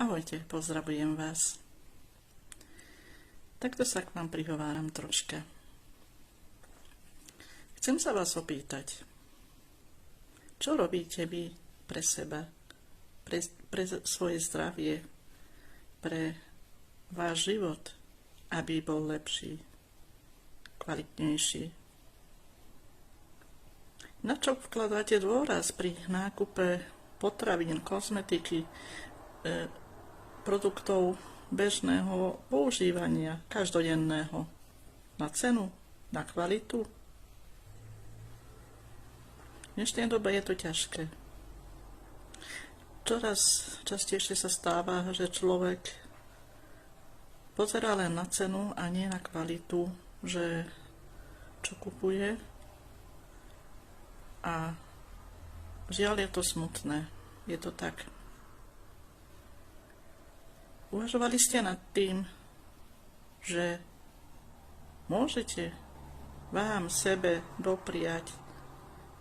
Ahojte, pozdravujem vás. Takto sa k vám prihováram troška. Chcem sa vás opýtať, čo robíte vy pre seba, pre svoje zdravie, pre váš život, aby bol lepší, kvalitnejší. Na čo vkladáte dôraz pri nákupe potravín, kozmetiky, produktov bežného používania, každodenného? Na cenu? Na kvalitu? V dnešnej dobe je to ťažké. Čoraz častejšie sa stáva, že človek pozerá len na cenu a nie na kvalitu, že čo kupuje. A žiaľ, je to smutné. Je to tak. Uvažovali ste nad tým, že môžete vám sebe dopriať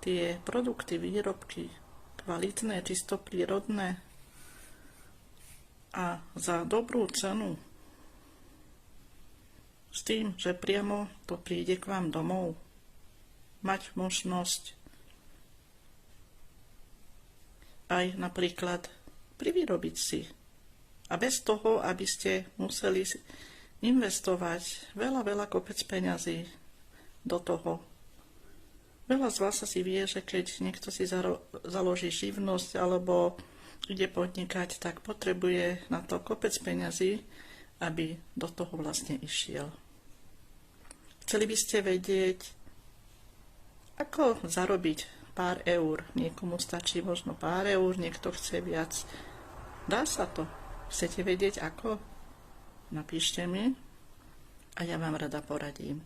tie produkty, výrobky kvalitné, čisto prírodné a za dobrú cenu, s tým, že priamo to príde k vám domov, mať možnosť aj napríklad privyrobiť si. A bez toho, aby ste museli investovať veľa kopec peňazí do toho. Veľa z vás asi vie, že keď niekto si založí živnosť alebo ide podnikať, tak potrebuje na to kopec peňazí, aby do toho vlastne išiel. Chceli by ste vedieť, ako zarobiť pár eur. Niekomu stačí možno pár eur, niekto chce viac. Dá sa to. Chcete vedieť ako? Napíšte mi a ja vám rada poradím.